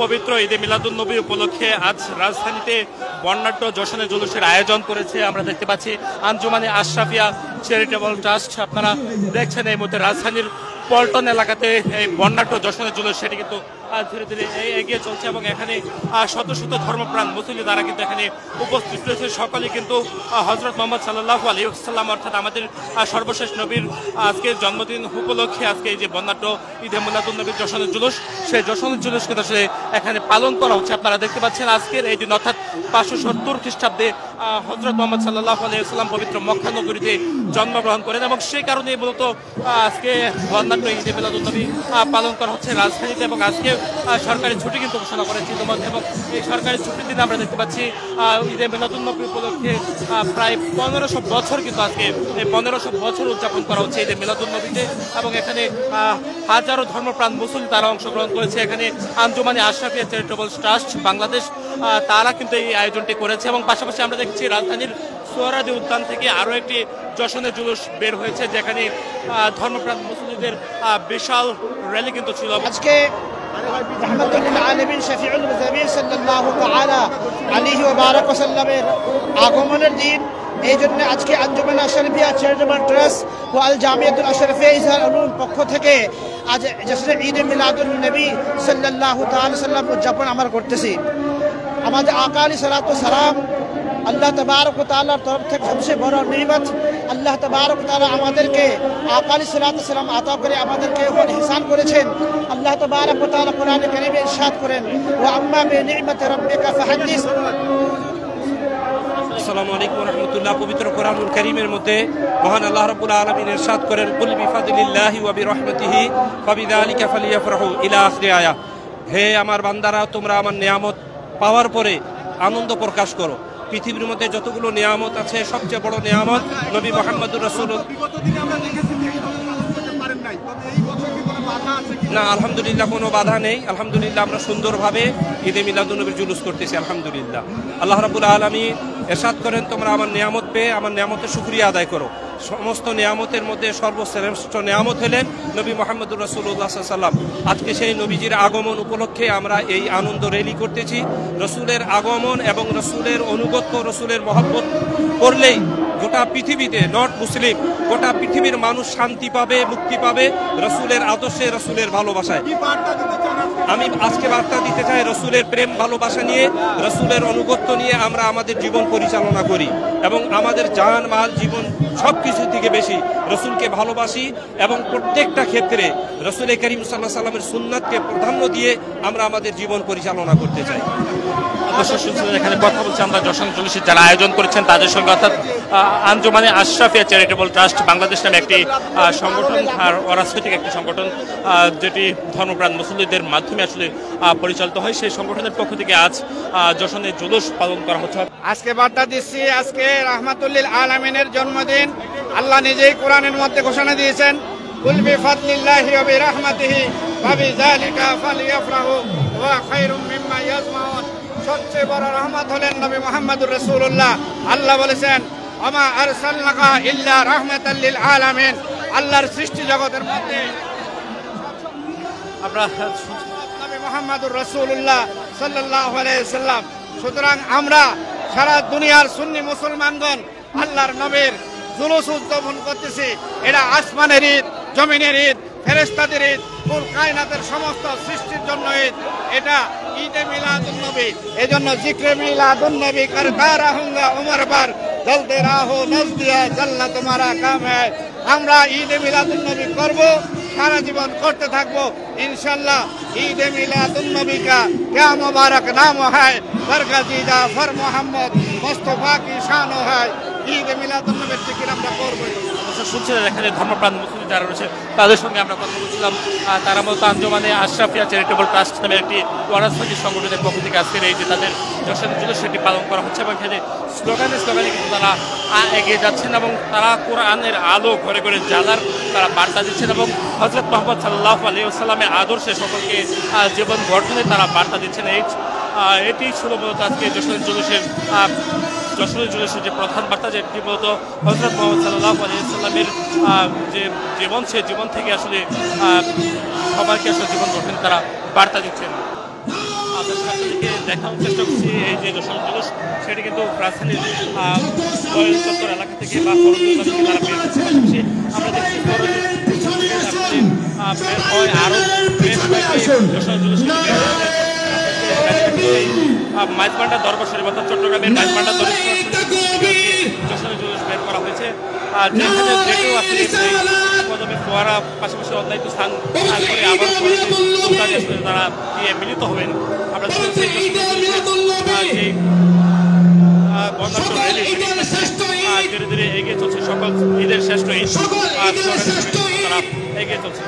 পবিত্র ঈদে মিলাদুন্নবী উপলক্ষে আজ রাজধানীতে বর্ণাঢ্য জশ্নে জুলুসের আয়োজন করেছে। আমরা দেখতে পাচ্ছি আঞ্জুমানে আশরাফিয়া চ্যারিটেবল ট্রাস্ট। আপনারা দেখছেন এই মুহূর্তে রাজধানীর পল্টন এলাকাতে এই বর্ণাঢ্য জশ্নে জুলুস সেটি কিন্তু ধীরে ধীরে এগিয়ে চলছে এবং এখানে শত শত ধর্মপ্রাণ মুসল্লি দ্বারা কিন্তু এখানে উপস্থিত রয়েছে। সকলে কিন্তু হযরত মুহাম্মদ সাল্লাল্লাহু আলাইহি ওয়াসাল্লাম অর্থাৎ আমাদের সর্বশেষ নবীর আজকের জন্মদিন উপলক্ষে আজকে এই যে বর্ণাঢ্য ঈদে মিলাদুন্নবীর জশ্নে জুলুস, সেই জশ্নে জুলুস কিন্তু আসলে এখানে পালন করা হচ্ছে। আপনারা দেখতে পাচ্ছেন আজকের এই দিন অর্থাৎ 570 খ্রিস্টাব্দে হযরত মুহাম্মদ সাল্লাল্লাহু আলাইহি ওয়াসাল্লাম পবিত্র মক্কা নগরীতে জন্মগ্রহণ করেন এবং সেই কারণেই মূলত আজকে বর্ণাঢ্য ঈদে মিলাদুন্নবী পালন করা হচ্ছে রাজধানীতে। এবং আজকে সরকারি ছুটি কিন্তু ঘোষণা করেছে ইতিমধ্যে এবং এই সরকারি ছুটির দিনে আমরা দেখতে পাচ্ছি ঈদে মিলাদুন্নবী উপলক্ষে প্রায় 1500 বছর কিন্তু আজকে এই 1500 বছর উদযাপন করা হচ্ছে ঈদে মিলাদুন্নবীতে এবং এখানে হাজারো ধর্মপ্রাণ মুসল্লি তারা অংশগ্রহণ করেছে। এখানে আঞ্জুমানে আশরাফিয়া চ্যারিটেবল ট্রাস্ট বাংলাদেশ তারা কিন্তু এই আয়োজনটি করেছে এবং পাশাপাশি আমরা দেখছি রাজধানীর সোহরাওয়ার্দী উদ্যান থেকে আরও একটি জশ্নে জুলুস বের হয়েছে যেখানে ধর্মপ্রাণ মুসল্লিদের বিশাল র্যালি কিন্তু ছিল। আজকে রহমাতুল আলামিন শফিউল মুযনিবিন সাল্লাল্লাহু তাআলা আলাইহি ওয়া বারাক ওয়া সাল্লামের আগমনের দিন, এই জন্য আজকে আঞ্জুমান আশরাফিয়া চ্যারিটেবল ট্রাস্ট ও আল জামিয়াতুল আশরাফিয়া ইজহার উলুম পক্ষ থেকে আজ জশ্নে ঈদ মিলাদুন নবী সাল্লাল্লাহু তাআলা সাল্লাম উদযাপন আমরা করতেছি। আমাদের আকা আলাইহিস সালাতু ওয়াস সালাম আল্লাহ তাবারক ওয়া তাআলার তরফ থেকে সবচেয়ে বড় নিয়ামত। আল্লাহ তাবারক ওয়া তাআলা আমাদেরকে আকা আলাইহিস সালাতু ওয়াস সালাম আতা করে আমাদেরকে ইহসান করেছেন। আল্লাহ তাবারক ওয়া তাআলা কোরআনে কারীমে ইরশাদ করেন, ওয়া আম্মা বিনি'মাতি রাব্বিকা ফাহাদ্দিস। আসসালামু আলাইকুম ওয়া রাহমাতুল্লাহ। পবিত্র কোরআনুল কারীমের মধ্যে মহান আল্লাহ রাব্বুল আলামিন ইরশাদ করেন, কুল বিফাদলিল্লাহি ওয়া বিরহমাতিহি ফাবিযালিকা ফালিয়াফরাহু ইলা আখিরি আয়াত। হে আমার বান্দারা, তোমরা আমার নিয়ামত পাওয়ার পরে আনন্দ প্রকাশ করো। পৃথিবীর মধ্যে যতগুলো নিয়ামত আছে সবচেয়ে বড় নিয়ামত নবী মুহাম্মদুর রাসূলুল্লাহ। না, আলহামদুলিল্লাহ কোনো বাধা নেই। আলহামদুলিল্লাহ আমরা সুন্দরভাবে ঈদে মিলাদুন্নবীর জুলুস করতেছি আলহামদুলিল্লাহ। আল্লাহ রাব্বুল আলামিন ইরশাদ করেন, তোমরা আমার নিয়ামত পেয়ে আমার নিয়ামতের শুকরিয়া আদায় করো। সমস্ত নিয়ামতের মধ্যে সর্বশ্রেষ্ঠ নিয়ামত হলেন নবী মুহাম্মদুর রাসূলুল্লাহ সাল্লাল্লাহু আলাইহি ওয়াসাল্লাম। আজকে সেই নবীজির আগমন উপলক্ষে আমরা এই আনন্দ র্যালি করতেছি। রসুলের আগমন এবং রসুলের অনুগত্য, রসুলের মহব্বত করলেই গোটা পৃথিবীতে নট মুসলিম গোটা পৃথিবীর মানুষ শান্তি পাবে, মুক্তি পাবে রসুলের আদর্শে, রসুলের ভালোবাসায়। আমি আজকে বার্তা দিতে চাই, রসুলের প্রেম ভালোবাসা নিয়ে, রসুলের অনুগত্য নিয়ে আমরা আমাদের জীবন পরিচালনা করি এবং আমাদের জান মাল জীবন সব কিছু থেকে বেশি রসুলকে ভালোবাসি এবং প্রত্যেকটা ক্ষেত্রে রসুল করিম সাল্লাল্লাহু আলাইহি ওয়াসাল্লামের সুন্নাতকে প্রাধান্য দিয়ে আমরা আমাদের জীবন পরিচালনা করতে চাই। এখানে কথা বলছি আমরা জশ্নে জুলুসের যারা আয়োজন করেছেন তাদের সঙ্গে, অর্থাৎ আঞ্জুমানে আশরাফিয়া চ্যারিটেবল ট্রাস্ট বাংলাদেশ নামে একটি সংগঠন আর অরাজনৈতিক একটি সংগঠন যেটি ধর্মপ্রাণ মুসল্লিদের মাধ্যমে আসলে পরিচালিত হয়। সেই সংগঠনের পক্ষ থেকে আজ জশ্নে জুলুস পালন করা হচ্ছে। আজকে বার্তা দিচ্ছি, আজকে রাহমাতুল আলামিনের জন্মদিন। আল্লাহ নিজেই কোরআনের মধ্যে ঘোষণা দিয়েছেন, কুল বিফাদলিল্লাহি ওয়া বিরহমাতিহি ফাবিযালিকা ফালিয়াফরাহু ওয়া খায়রুম মিম্মা ইয়াজমাউন। সবচেয়ে বড় রহমত হলেন নবী মুহাম্মদুর রাসূলুল্লাহ। আল্লাহ বলেছেন, ওমা আরসালনাকা ইল্লা রাহমাতাল লিল আলামিন। আল্লাহর সৃষ্টি জগতের মধ্যে আমরা নবী মুহাম্মদুর রাসূলুল্লাহ সাল্লাল্লাহু আলাইহি ওয়াসাল্লাম। সুতরাং আমরা সারা দুনিয়ার সুন্নি মুসলমানগণ আল্লাহর নবীর জুলুস উদযাপন করতেছি। এটা আসমানের ঈদ, জমিনের ঈদ, ফেরেশতাদের ঈদ, কুল কায়নাতের সমস্ত সৃষ্টির জন্য ঈদ। এটা ঈদে মিলাদুন্নবী। এজন্য জিক্রে মিলাদুন্নবী করতা রাহুঙ্গা উমর বার, চলতে রাহো নজদিয়া জাল্লা তোমারা কাম হ্যায়। আমরা ঈদে মিলাদুন্নবী করব, সারা জীবন করতে থাকবো ইনশাআল্লাহ। ঈদে মিলাদুন্নবী কা क्या मुबारक नाम है, बरगजीदा फर मोहम्मद मुस्तफा की शान है। ঈদে মিলাদুন্নবীর জিকির আমরা করব। শুনছিলেন এখানে ধর্মপ্রাণ মুসলিম যারা রয়েছে তাদের সঙ্গে আমরা কথা বলছিলাম। তারা মূলত আঞ্জুমানে আশরাফিয়া চ্যারিটেবল ট্রাস্ট নামে একটি অরাজনৈতিক সংগঠনের পক্ষ থেকে আজকের এই যে তাদের জশ্নে জুলুস সেটি পালন করা হচ্ছে এবং এখানে স্লোগানে কিন্তু তারা এগিয়ে যাচ্ছেন এবং তারা কোরআনের আলো ঘরে ঘরে জ্বালার তারা বার্তা দিচ্ছেন এবং হযরত মুহাম্মদ সাল্লাল্লাহু আলাইহি ওয়াসাল্লামের আদর্শে সকলকে জীবন গঠনে তারা বার্তা দিচ্ছেন। এটি ছিল মূলত আজকে জশ্নে জুলুসের যে প্রধান বার্তা, যেটি মূলত হযরত মুহাম্মদ সাল্লাল্লাহু আলাইহি ওয়াসাল্লামের যে জীবন, সে জীবন থেকে আসলে সবাইকে আসলে জীবন গঠনে তারা বার্তা দিচ্ছেন। আপনাদেরকে দেখানোর চেষ্টা করছি এই যে যশোর জুলুস সেটি কিন্তু রাজধানীর রয়্যাল চত্বর এলাকা থেকে বা ফরজুল্লাহ থেকে তারা বের হচ্ছে। পাশাপাশি আমরা দেখছি বের হয় আরো বেশ কয়েকটি যশোর জুলুস মাইজবান্ডা দরবার শরীফ অর্থাৎ চট্টগ্রামের মাইজবান্ডা দরবার শরীফ যশোর জুলুস বের করা হয়েছে। আর যেখানে যেটিও আসলে পদমে ফোয়ারা পাশাপাশি অন্যান্য স্থান করে আবার তারা গিয়ে মিলিত হবেন। আমরা দেখছি সেই বর্ণাঢ্য র্যালি ধীরে ধীরে এগিয়ে চলছে। সকল ঈদের শ্রেষ্ঠ ঈদ তারা এগিয়ে চলছে।